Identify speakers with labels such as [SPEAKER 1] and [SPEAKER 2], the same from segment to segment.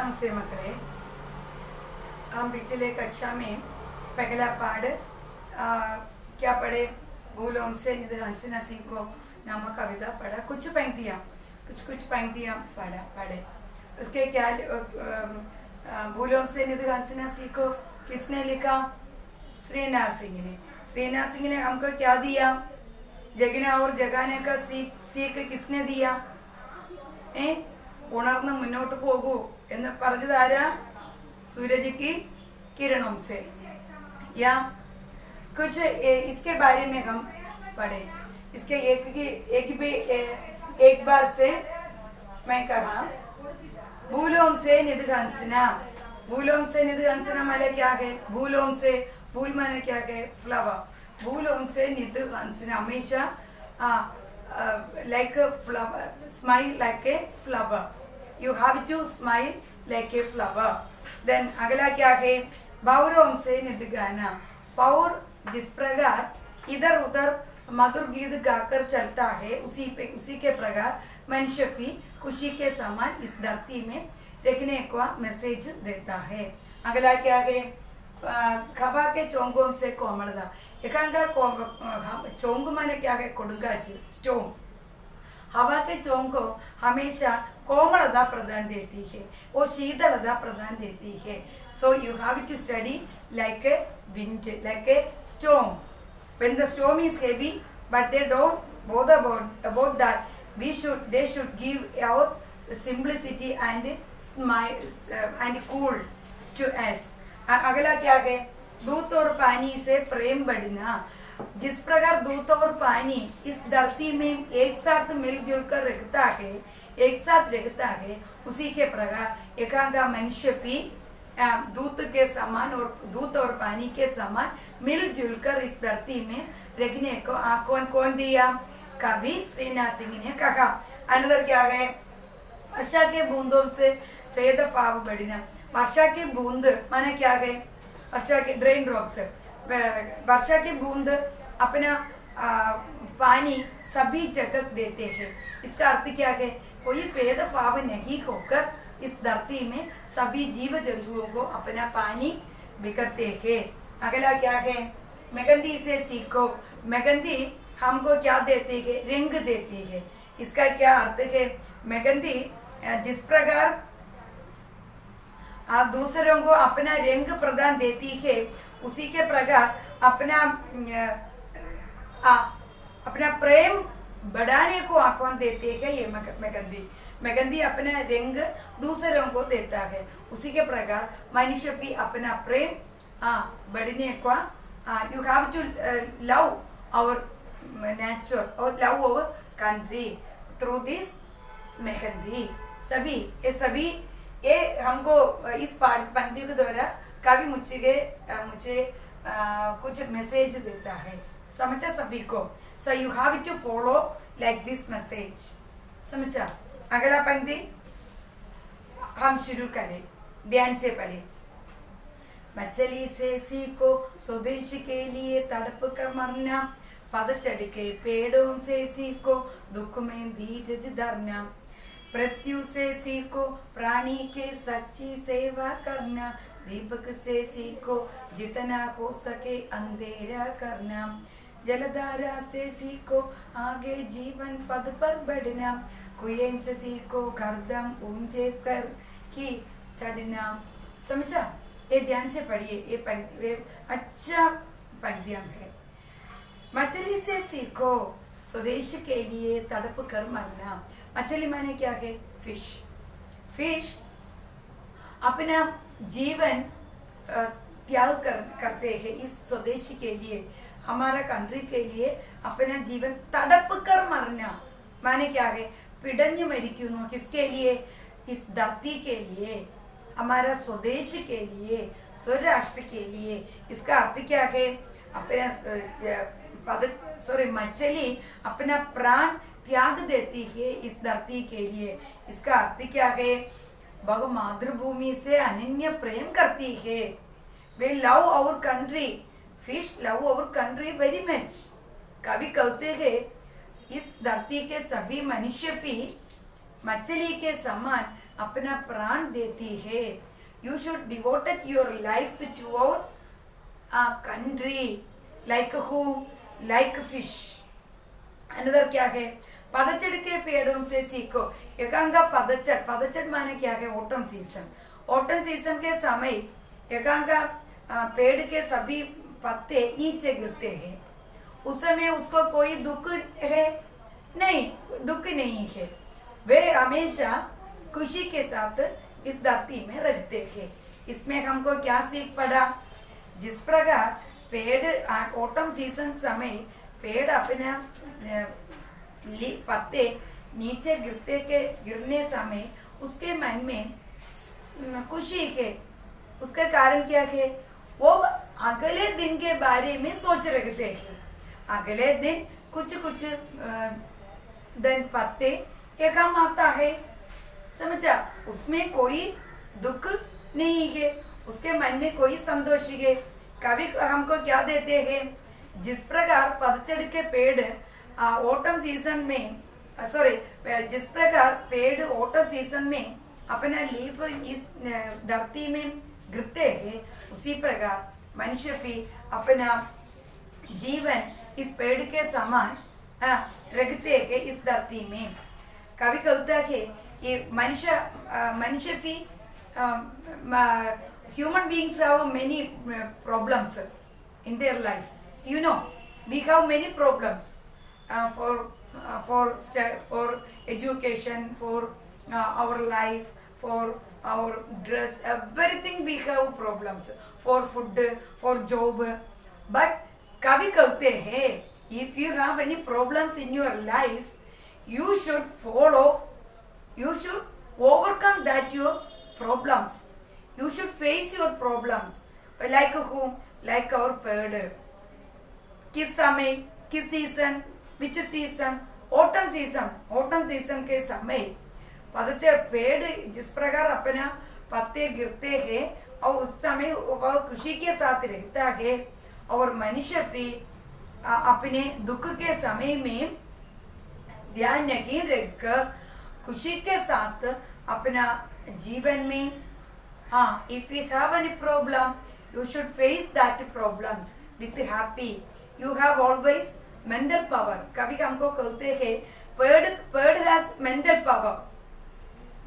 [SPEAKER 1] नमस्ते मकड़े। हम पिछले कक्षा में पहला पाठ क्या पढ़े? भूलों से निध हंसना सीखो नाम कविता पढ़ा। कुछ पंक्तियाँ पढ़े। उसके क्या भूलों से निध हंसना सीखो किसने लिखा? श्रीनाथ सिंह ने। श्रीनाथ सिंह ने हमको क्या दिया? जगना और जगाने का सीख किसने दिया? ഉണർന്ന് മുന്നോട്ട് പോകൂ എന്ന് പറഞ്ഞതാരാ? सूरज की किरणों से। या कुछ इसके बारे में हम पढ़े। इसके एक बार से मैं कहा भूलों से निध हंसना। भूलों से निध हंसना माने क्या है? भूलों से, भूल माने क्या है? फ्लावर। भूलों से निध हंसना हमेशा like a flower, smile like a flower. You have to smile like a flower. Then अगला क्या है? बावरों से निध गाना। बावर जिस प्रकार इधर उधर मधुर गीत गाकर चलता है उसी के प्रकार मनुष्य भी खुशी के समान इस धरती में रहने का मैसेज देता है। अगला क्या है? खबा के चोंगों से कोमलता। चोंग माने क्या है? കൊടുങ്കാറ്റ്, स्टोम। हवा के चोंग को हमेशा कोमलता प्रदान देती है, वो शीतलता प्रदान देती है। So you have to study like a wind, like a storm. When the storm is heavy, but they don't bother about that. They should give our simplicity and smile and cool to us. अगला क्या है? दूध और पानी से प्रेम बढ़ना। जिस प्रकार दूध और पानी इस धरती में एक साथ मिलजुल कर रहता है उसी के प्रकार एकांगा मनुष्य भी दूध के समान और दूध और पानी के समान मिलजुल कर इस धरती में रहने को कौन दिया? कवि श्रीनाथ सिंह ने कहा। अनदर क्या है? वर्षा के बूंदों से भेद भाव बढ़ना। वर्षा की बूंद माने क्या है? वर्षा के ड्रेन ड्रॉप्स। वर्षा की बूंद अपना पानी सभी जगह देते हैं। इसका अर्थ क्या है? कोई भेदभाव नहीं होकर इस धरती में सभी जीव जंतुओं को अपना पानी बिखरते हैं। अगला क्या है? मेहंदी से सीखो। मेहंदी हमको क्या देती है? रंग देती है। इसका क्या अर्थ है? मेहंदी जिस प्रकार दूसरों को अपना रंग प्रदान देती है उसी के प्रकार अपना प्रेम बढ़ाने को कौन देते हैं? ये मेहंदी अपना रंग दूसरों को देता है। उसी के प्रकार मनुष्य भी अपना प्रेम बढ़ने को you have to love our nature और love our country through this mehndi. सभी ये हमको इस पंक्ति के द्वारा कवि मुझे कुछ मैसेज देता है। समझा सभी को? So you have to follow like this message. समझा? अगला पंक्ति हम शुरू करें, ध्यान से पढ़े। मछली से सीखो स्वदेश के लिए तड़प कर मरना। पतझड़ के पेड़ों से सीखो दुख में धीरज धरना। मृत्यु से सीखो प्राणी के सच्ची सेवा करना। दीपक से सीखो जितना हो सके अंधेरा करना। जलधारा से सीखो आगे जीवन पद पर बढ़ना। कुएं से सीखो हरदम ऊंचे कर ही चढ़ना। समझा? ये ध्यान से पढ़िए। ये पंक्ति अच्छा पंक्तियां है। मछली से सीखो स्वदेश के लिए तड़प कर मरना। मछली माने क्या है? फिश अपना जीवन त्याग करते हैं इस स्वदेश के लिए, हमारा कंट्री के लिए अपना जीवन तड़प कर मरना माने क्या है? पिड़ഞ്ഞു मरिക്കുന്നു। किसके लिए? इस धरती के लिए, हमारा स्वदेश के लिए, स्वराष्ट्र के लिए। इसका अर्थ क्या है? मछली अपना प्राण त्याग देती है इस धरती के लिए। इसका अर्थ क्या है? बहु मातृभूमि से अनन्य प्रेम करती है। We love our country. फिश love our country very much. कवि कहते हैं इस धरती के सभी मनुष्य भी मछली के समान अपना प्राण देती है. You should devote your life to our country. Like who? Like fish. Another क्या है? पतझड़ के पेड़ों से सीखो. एकांगा पतझड़. पतझड़ माने क्या है? Autumn season. ऑटम सीजन के समय एकांगा पेड़ के सभी पत्ते नीचे गिरते हैं. उस समय उसको कोई दुख है नहीं, दुख नहीं है. वे हमेशा खुशी के साथ इस धरती में रहते हैं. इसमें हमको क्या सीख पड़ा? जिस प्रकार पेड़ ऑटम सीजन समय पेड़ अपना पत्ते नीचे गिरने समय उसके मन में खुशी है. उसका कारण क्या है? वो अगले दिन के बारे में सोच रखते हैं. अगले दिन कुछ दिन पत्ते एकम आता है. समझा? उसमें कोई दुख नहीं है, उसके मन में कोई संतोष है. कभी हमको क्या देते हैं? जिस प्रकार पतझड़ के पेड़ ऑटम सीजन में जिस प्रकार पेड़ ऑटम सीजन में अपना लीफ इस धरती में गिरते हैं, उसी प्रकार मनुष्य भी अपना जीवन इस पेड़ के समान रखते हैं इस धरती में. कभी कहता है कि मनुष्य भी human beings have many problems in their life. You know, we have many problems for education, for our life, for our dress, everything we have problems. For food, for job. But कभी कहते हैं, if you have any problems in your life, you should overcome that your problems. You should face your problems. Like whom? Like our bird. किस समय? किस season? Which season? Autumn season. Autumn season के समय पतझड़ पेड़ जिस प्रकार अपना पत्ते गिरते हैं और उस समय वह खुशी के साथ रहता है, और मनुष्य भी अपने दुख के समय में ध्यान नहीं रखकर खुशी के साथ अपना जीवन में if you have any problem, you should face that problems with happy. You have always mental power. कभी हमको कहते हैं bird has mental power.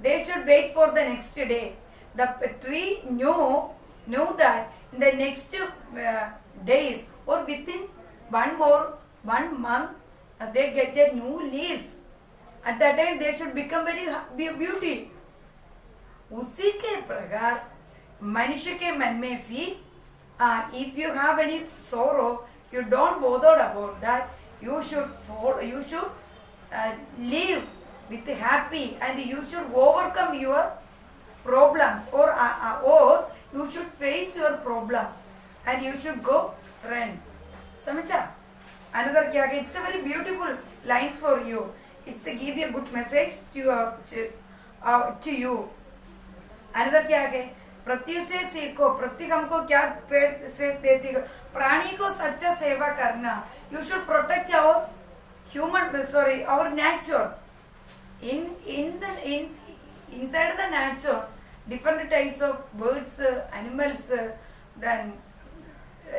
[SPEAKER 1] They should wait for the next day. The tree know that in the next days or within 1 month they get their new leaves. At that time they should become very beauty. उसी के प्रकार मनुष्य के मन में भी if you have any sorrow, you don't bother about that. You should live with happy, and you should overcome your problems, or you should face your problems and you should go friend. समझा? Another क्या है? It's a very beautiful lines for you. It's a give you a good message to you. Another क्या है? प्रत्यु से सीखो. प्रत्येक हमको क्या पेड़ से देती है? प्राणी को सच्चा सेवा करना. You should protect our our nature. Inside the nature, different types of birds, animals, then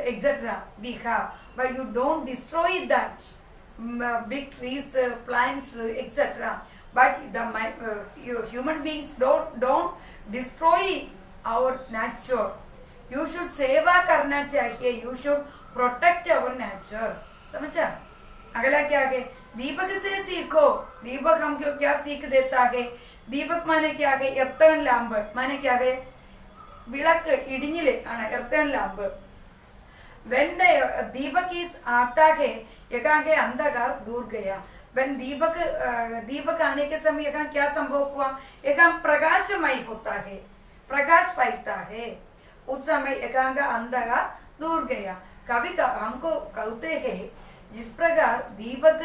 [SPEAKER 1] etc. we have, but you don't destroy that big trees, plants, etc. But you human beings don't destroy our nature. You should सेवा करना चाहिए. You should protect our nature. समझा? अगला क्या है? दीपक से सीखो. दीपक हमको क्या सीख देता है? दीपक माने क्या है? एर्तन लैम्प माने क्या है? विளக்கு इडिഞ്ഞില് ആണ് earthen lamp. When the deepak is आता है, यहाँ के अंधकार दूर गया. When दीपक आने के समय यहाँ क्या संभव हुआ? यहाँ प्रकाशमय होता है, प्रकाश फैलता है. उस समय यहाँ का अंधकार दूर गया. कभी हमको कहते हैं जिस प्रकार दीपक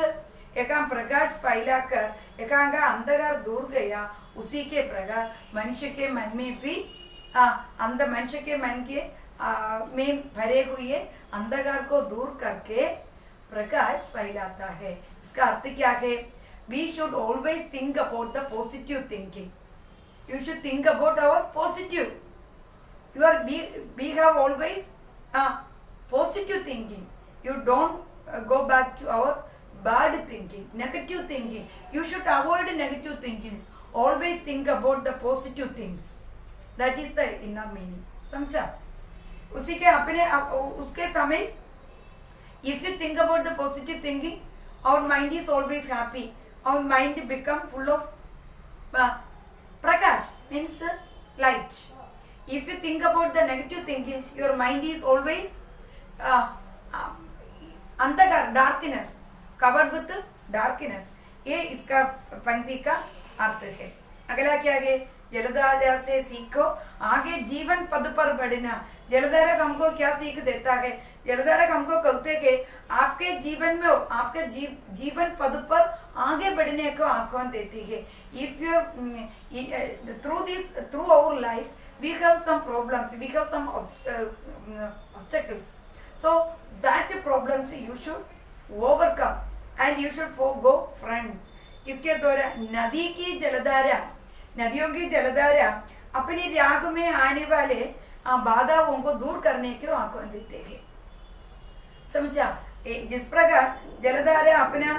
[SPEAKER 1] यहाँ प्रकाश फैलाकर यहाँ का अंधकार दूर गया, उसी के प्रकार मनुष्य के मन में भी मनुष्य के मन के में भरे हुए अंधकार को दूर करके प्रकाश फैलाता है. इसका अर्थ क्या है? We should always think about the positive thinking. you should think about our positive. We have always positive thinking. You don't go back to our bad thinking, negative thinking. You should avoid negative thinkings. Always think about the positive things. That is the inner meaning. समझा? उसी के अपने उसके समय if you think about the positive thinking, our mind is always happy. Our mind become full of prakash, means light. If you think about the negative thinkings, your mind is always अंधकार, darkness, covered with darkness. ये इसका पंक्ति का अर्थ है. अगला क्या है? जलधारा से सीखो आगे जीवन पद पर बढ़ना. जलधारा हमको क्या सीख देता है? जलधारा हमको कहते हैं आपके जीवन में आपके जीवन पद पर आगे बढ़ने को आह्वान देती है. If you through our life we have some problems, we have some obstacles. So that problems you should overcome and you should go front. किसके द्वारा? नदी की जलधारा, नदियों की जलधारा अपने राग में आने वाले बाधाओं को दूर करने के आह्वान देते हैं. समझा? जिस प्रकार जलधारा अपना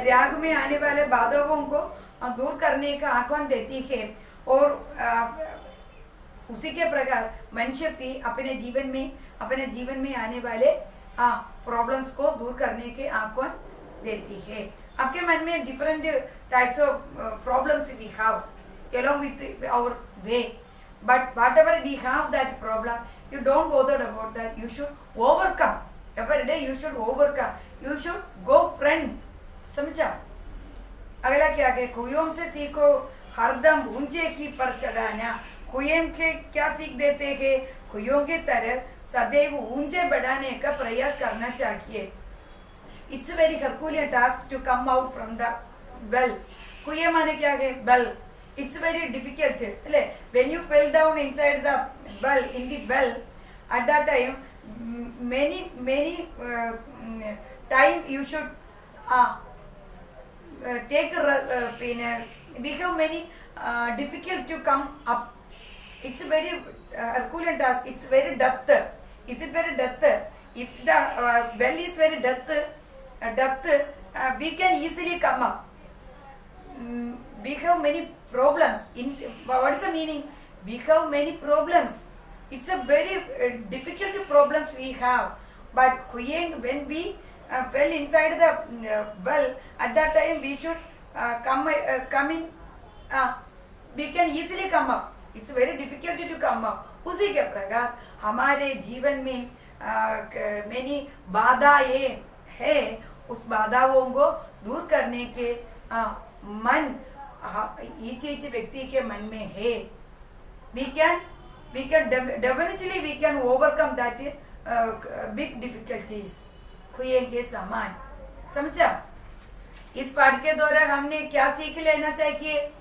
[SPEAKER 1] राग में आने वाले बाधाओं को दूर करने का आह्वान देती है, और उसी के प्रकार मनुष्य भी अपने जीवन में आने वाले प्रॉब्लम्स को दूर करने के आह्वान देती है. आपके मन में different types of problems we have along with our way, but whatever we have that problem, you don't bother about that. You should overcome. Every day you should overcome. You should go front. समझा? अगला क्या है? कुयों से सीखो हरदम ऊंचे की पर चढ़ाना. कुएं के क्या सीख देते हैं? कुयों की तरह सदैव ऊंचे बढ़ाने का प्रयास करना चाहिए. It's a very Herculean task to come out from the well. कुएं माने क्या है? Well. It's very difficult. When you fell down inside the well, at that time, many time you should take we have many difficult to come up. It's a very Herculean task. It's very depth. Is it very depth? If the well is very depth, we can easily come up. We have many problems. What is the meaning? We have many problems. It's a very difficult problems we have. But when we fell inside the well, at that time we should come in. We can easily come up. It's very difficult to come up. उसी के प्रकार हमारे जीवन में many बाधाएं है. उस बाधाओं को दूर करने के मन each व्यक्ति के मन में है. We can definitely we can overcome that big difficulties. कुएं के समान. समझा? इस पाठ के द्वारा हमने क्या सीख लेना चाहिए?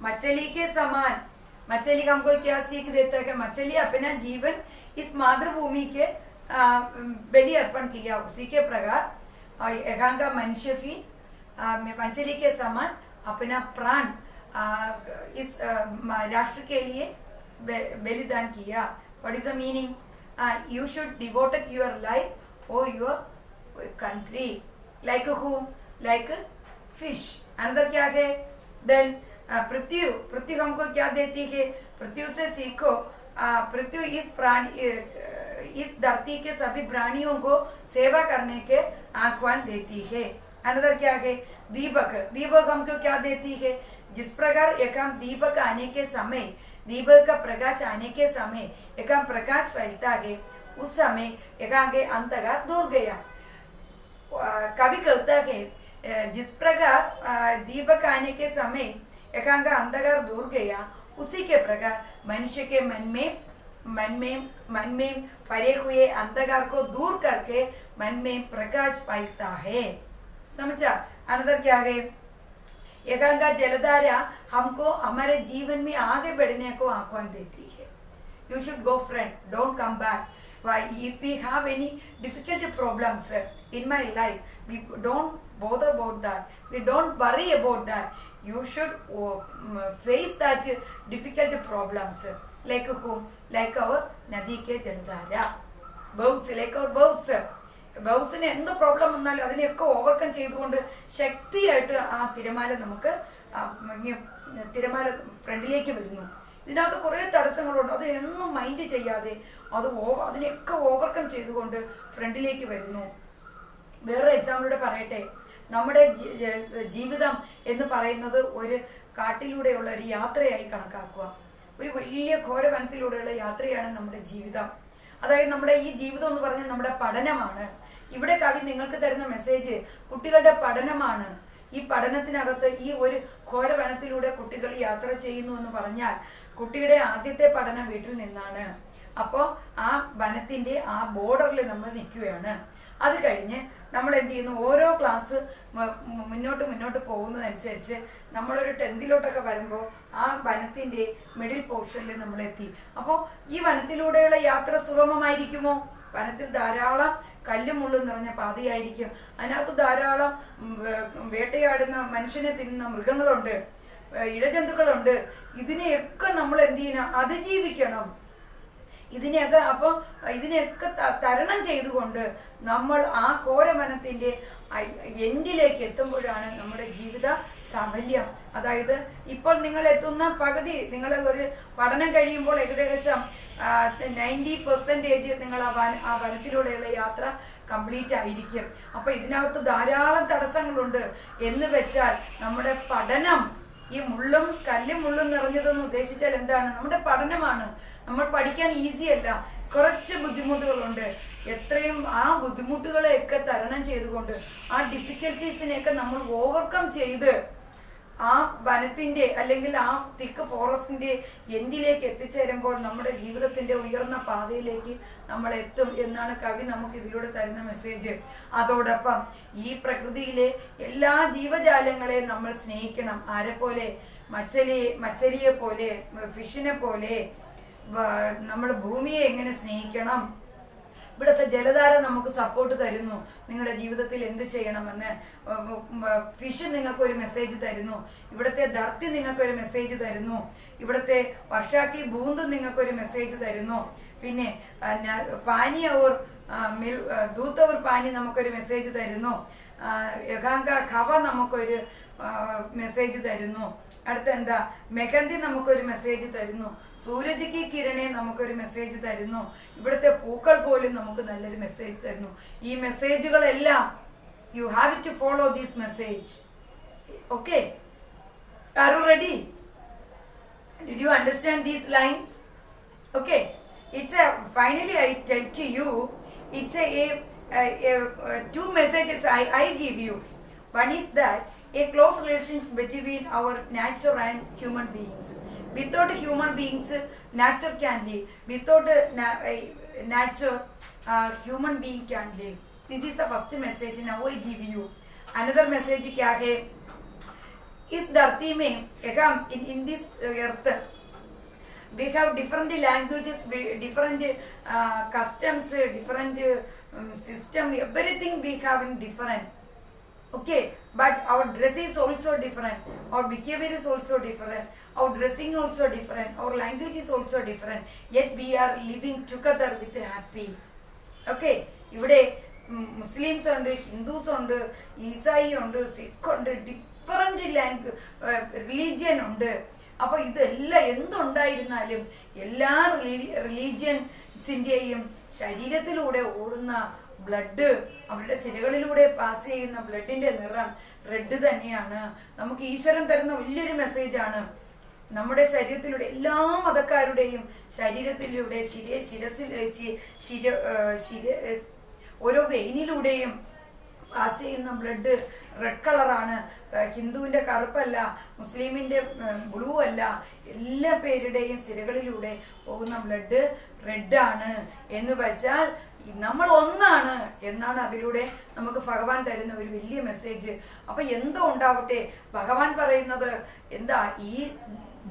[SPEAKER 1] मछली के समान. मछली हमको क्या सीख देता है कि मछली अपना जीवन इस मातृभूमि के बलि अर्पण किया. उसी के प्रकार यहाँ का मनुष्य भी मछली के समान अपना प्राण इस राष्ट्र के लिए बलिदान किया. What is the meaning? You should devote your life for your country. Like whom? Like fish. Another क्या है? Then पृथ्वी हमको क्या देती है? पृथ्वी से सीखो. पृथ्वी इस धरती के सभी प्राणियों को सेवा करने के आह्वान देती है. अनदर क्या है? दीपक हमको क्या देती है? जिस प्रकार एक हम दीपक आने के समय, दीपक का प्रकाश आने के समय एक हम प्रकाश फैलता है, उस समय एक आगे अंधकार दूर गया. कभी कहता है जिस प्रकार दीपक आने के समय एक अंधकार दूर गया, उसी के प्रकार मनुष्य के मन में फैले हुए अंधकार को दूर करके मन में प्रकाश फैलता है. समझा? अनदर क्या है? एकांका जलधारा हमको हमारे जीवन में आगे बढ़ने को आह्वान देती है. You should go front, don't come back. Why? If we have any difficult problems in my life, we don't bother about that. We don't worry about that. you should face that difficult problems. Like whom? Like our Nadi ke Jaladhara. Bows, like our bows. ബൗസിന് എന്ത് problem വന്നാലും അതിനെയൊക്കെ overcome ചെയ്തുകൊണ്ട് ശക്തിയായിട്ട് ആ തിരമാല നമുക്ക് തിരമാല ഫ്രണ്ടിലേക്ക് വരുന്നു. ഇതിനകത്ത് കുറേ തടസ്സങ്ങളുണ്ട്, അതൊന്നും മൈൻഡ് ചെയ്യാതെ അതിനെയൊക്കെ ഓവർകം ചെയ്തുകൊണ്ട് ഫ്രണ്ടിലേക്ക് വരുന്നു. വേറൊരു എക്സാമ്പിളൂടെ പറയട്ടെ. നമ്മുടെ ജീവിതം എന്ന് പറയുന്നത് ഒരു കാട്ടിലൂടെയുള്ള ഒരു യാത്രയായി കണക്കാക്കുക. ഒരു വലിയ ഘോരവനത്തിലൂടെയുള്ള യാത്രയാണ് നമ്മുടെ ജീവിതം. അതായത് നമ്മുടെ ഈ ജീവിതം എന്ന് പറഞ്ഞാൽ നമ്മുടെ പഠനമാണ്. ഇവിടെ കവി നിങ്ങൾക്ക് തരുന്ന മെസ്സേജ് കുട്ടികളുടെ പഠനമാണ്. ഈ പഠനത്തിനകത്ത് ഈ ഒരു ഘോരവനത്തിലൂടെ കുട്ടികൾ യാത്ര ചെയ്യുന്നു എന്ന് പറഞ്ഞാൽ കുട്ടിയുടെ ആദ്യത്തെ പഠനം വീട്ടിൽ നിന്നാണ്. അപ്പോൾ ആ വനത്തിന്റെ ആ ബോർഡറിൽ നമ്മൾ നിൽക്കുകയാണ്. അത് കഴിഞ്ഞ് നമ്മൾ എന്ത് ചെയ്യുന്നു, ഓരോ ക്ലാസ് മുന്നോട്ട് പോകുന്നതനുസരിച്ച് നമ്മളൊരു 10th വരുമ്പോൾ ആ വനത്തിന്റെ മിഡിൽ പോർഷനിൽ നമ്മൾ എത്തി. അപ്പോൾ ഈ വനത്തിലൂടെയുള്ള യാത്ര സുഗമമായിരിക്കുമോ? വനത്തിൽ ധാരാളം കല്ലും മുള്ളും നിറഞ്ഞ പാതയായിരിക്കും. അതിനകത്ത് ധാരാളം വേട്ടയാടുന്ന മനുഷ്യനെ തിന്നുന്ന മൃഗങ്ങളുണ്ട്, ഇഴജന്തുക്കളുണ്ട്. ഇതിനെയൊക്കെ നമ്മൾ എന്ത് ചെയ്യണം? അതിജീവിക്കണം. ഇതിനെയൊക്കെ തരണം ചെയ്തുകൊണ്ട് നമ്മൾ ആ ഘോരവനത്തിന്റെ എൻഡിലേക്ക് എത്തുമ്പോഴാണ് നമ്മുടെ ജീവിത സാഫല്യം. അതായത് ഇപ്പോൾ നിങ്ങൾ എത്തുന്ന പകുതി, നിങ്ങൾ ഒരു പഠനം കഴിയുമ്പോൾ ഏകദേശം 90% നിങ്ങൾ ആ വനത്തിലൂടെയുള്ള യാത്ര കംപ്ലീറ്റ് ആയിരിക്കും. അപ്പൊ ഇതിനകത്ത് ധാരാളം തടസ്സങ്ങളുണ്ട് എന്ന് വെച്ചാൽ നമ്മുടെ പഠനം, ഈ കല്ലും മുള്ളും നിറഞ്ഞതെന്ന് ഉദ്ദേശിച്ചാൽ എന്താണ്? നമ്മുടെ പഠനമാണ്. നമ്മൾ പഠിക്കാൻ ഈസി അല്ല, കുറച്ച് ബുദ്ധിമുട്ടുകളുണ്ട്. എത്രയും ആ ബുദ്ധിമുട്ടുകളെയൊക്കെ തരണം ചെയ്തുകൊണ്ട് ആ ഡിഫിക്കൽട്ടീസിനെയൊക്കെ നമ്മൾ ഓവർകം ചെയ്ത് ആ വനത്തിന്റെ അല്ലെങ്കിൽ ആ തിക്ക് ഫോറസ്റ്റിന്റെ എൻഡിലേക്ക് എത്തിച്ചേരുമ്പോൾ നമ്മുടെ ജീവിതത്തിന്റെ ഉയർന്ന പാതയിലേക്ക് നമ്മൾ എത്തും എന്നാണ് കവി നമുക്ക് ഇതിലൂടെ തരുന്ന മെസ്സേജ്. അതോടൊപ്പം ഈ പ്രകൃതിയിലെ എല്ലാ ജീവജാലങ്ങളെയും നമ്മൾ സ്നേഹിക്കണം. ആരെ പോലെ? മച്ചലിയെ പോലെ, ഫിഷിനെ പോലെ. നമ്മൾ ഭൂമിയെ എങ്ങനെ സ്നേഹിക്കണം? ഇവിടുത്തെ ജലധാര നമുക്ക് സപ്പോർട്ട് തരുന്നു. നിങ്ങളുടെ ജീവിതത്തിൽ എന്ത് ചെയ്യണമെന്ന് ഫിഷ് നിങ്ങൾക്കൊരു മെസ്സേജ് തരുന്നു. ഇവിടുത്തെ ധർത്തി നിങ്ങൾക്കൊരു മെസ്സേജ് തരുന്നു. ഇവിടുത്തെ വർഷാക്കി ബൂന്ത് നിങ്ങൾക്കൊരു മെസ്സേജ് തരുന്നു. പിന്നെ പാനി അവർ ദൂത് അവർ പാനി നമുക്കൊരു മെസ്സേജ് തരുന്നു. യഗാങ്ക ഖവ നമുക്കൊരു മെസ്സേജ് തരുന്നു. അടുത്ത എന്താ? മെഹന്തി നമുക്കൊരു മെസ്സേജ് തരുന്നു. സൂരജിക്ക് കിരണേ നമുക്കൊരു മെസ്സേജ് തരുന്നു. ഇവിടുത്തെ പൂക്കൾ പോലും നമുക്ക് നല്ലൊരു മെസ്സേജ് തരുന്നു. ഈ മെസ്സേജുകളെല്ലാം you have to follow this message. Okay, are you ready? Did you understand these lines? Okay, it's finally I tell to you, it's two messages I give you. One is that a close relationship between our nature and human beings. Without human beings, nature can live. Without nature, human being can live. This is the first message. Now I give you another message. क्या है? इस धरती में in this earth we have different languages, different customs, different system. Everything we have in different. Okay, but our dress is also different, our behavior is also different, our dressing also different, our language is also different, yet we are living together with happy. Okay, ഇവിടെ Muslims ഉണ്ട്, Hindus ഉണ്ട്, ഈസായി ഉണ്ട്, സിഖ് ഉണ്ട്, different religion ഉണ്ട്. അപ്പൊ ഇതെല്ലാം എന്തുണ്ടായിരുന്നാലും എല്ലാ റിലീജിയൻസിന്റെയും ശരീരത്തിലൂടെ ഓടുന്ന ബ്ലഡ്, അവരുടെ സിരകളിലൂടെ പാസ് ചെയ്യുന്ന ബ്ലഡിന്റെ നിറം റെഡ് തന്നെയാണ്. നമുക്ക് ഈശ്വരൻ തരുന്ന വലിയൊരു മെസ്സേജാണ്. നമ്മുടെ ശരീരത്തിലൂടെ എല്ലാ മതക്കാരുടെയും ശരീരത്തിലൂടെ ഓരോ വെയിനിലൂടെയും പാസ് ചെയ്യുന്ന ബ്ലഡ് റെഡ് കളറാണ്. ഹിന്ദുവിന്റെ കറുപ്പല്ല, മുസ്ലിമിന്റെ ബ്ലൂ അല്ല, എല്ലാ പേരുടെയും സിരകളിലൂടെ പോകുന്ന ബ്ലഡ് റെഡ് ആണ്. എന്ന് വെച്ചാൽ നമ്മൾ ഒന്നാണ് എന്നാണ് അതിലൂടെ നമുക്ക് ഭഗവാൻ തരുന്ന ഒരു വലിയ മെസ്സേജ്. അപ്പൊ എന്തോ ഉണ്ടാവട്ടെ, ഭഗവാൻ പറയുന്നത് എന്താ? ഈ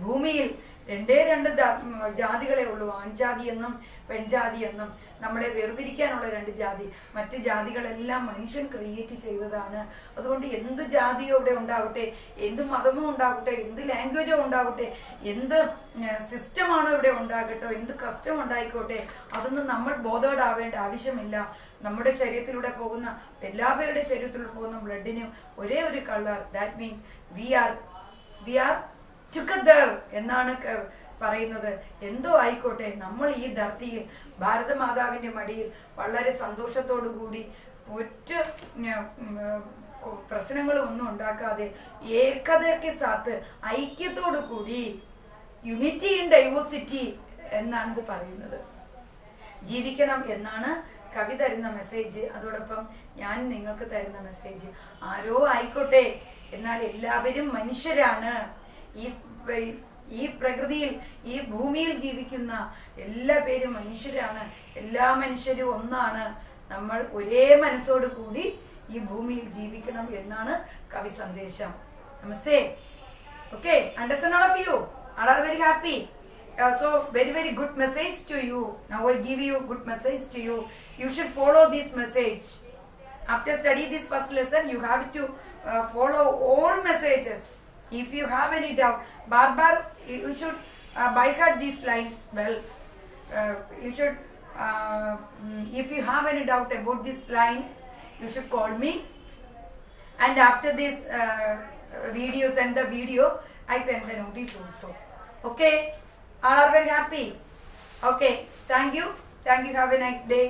[SPEAKER 1] ഭൂമിയിൽ രണ്ടേ രണ്ട് ജാതികളെ ഉള്ളൂ, ആൺജാതി എന്നും പെൺജാതി എന്നും. നമ്മളെ വേർതിരിക്കാനുള്ള രണ്ട് ജാതി. മറ്റ് ജാതികളെല്ലാം മനുഷ്യൻ ക്രിയേറ്റ് ചെയ്തതാണ്. അതുകൊണ്ട് എന്ത് ജാതിയോ ഇവിടെ ഉണ്ടാവട്ടെ, എന്ത് മതമോ ഉണ്ടാവട്ടെ, എന്ത് ലാംഗ്വേജോ ഉണ്ടാവട്ടെ, എന്ത് സിസ്റ്റമാണോ ഇവിടെ ഉണ്ടാകട്ടോ, എന്ത് കസ്റ്റം ഉണ്ടായിക്കോട്ടെ, അതൊന്നും നമ്മൾ ബോധേഡാവേണ്ട ആവശ്യമില്ല. നമ്മുടെ ശരീരത്തിലൂടെ പോകുന്ന, എല്ലാവരുടെ ശരീരത്തിലൂടെ പോകുന്ന ബ്ലഡിന് ഒരേ ഒരു colour. That means we R together എന്നാണ് പറയുന്നത്. എന്തോ ആയിക്കോട്ടെ, നമ്മൾ ഈ ധർത്തിയിൽ ഭാരതമാതാവിൻ്റെ മടിയിൽ വളരെ സന്തോഷത്തോടു കൂടി ഒറ്റ പ്രശ്നങ്ങളും ഒന്നും ഉണ്ടാക്കാതെ ഏകതയ്ക്ക് സാത്ത് ഐക്യത്തോടു കൂടി, യൂണിറ്റി ഇൻ ഡൈവേഴ്സിറ്റി എന്നാണിത് പറയുന്നത്, ജീവിക്കണം എന്നാണ് കവി തരുന്ന മെസ്സേജ്. അതോടൊപ്പം ഞാൻ നിങ്ങൾക്ക് തരുന്ന മെസ്സേജ്, ആരോ ആയിക്കോട്ടെ, എന്നാൽ എല്ലാവരും മനുഷ്യരാണ്. ഈ പ്രകൃതിയിൽ, ഈ ഭൂമിയിൽ ജീവിക്കുന്ന എല്ലാ പേരും മനുഷ്യരാണ്. എല്ലാ മനുഷ്യരും ഒന്നാണ്. നമ്മൾ ഒരേ മനസ്സോട് കൂടി ഈ ഭൂമിയിൽ ജീവിക്കണം എന്നാണ് കവി സന്ദേശം. നമസ്തേ. Okay, understand all of you? All are very happy. So very good message to you. Now I give you good message to you. You should follow this message. After study this first lesson, you have to follow all messages. If you have any doubt, Barbar, you should by heart these lines well. You should, if you have any doubt about this line, you should call me. And after this video, send the video. I send the notice also. Okay, all are very happy. Okay, thank you. Have a nice day.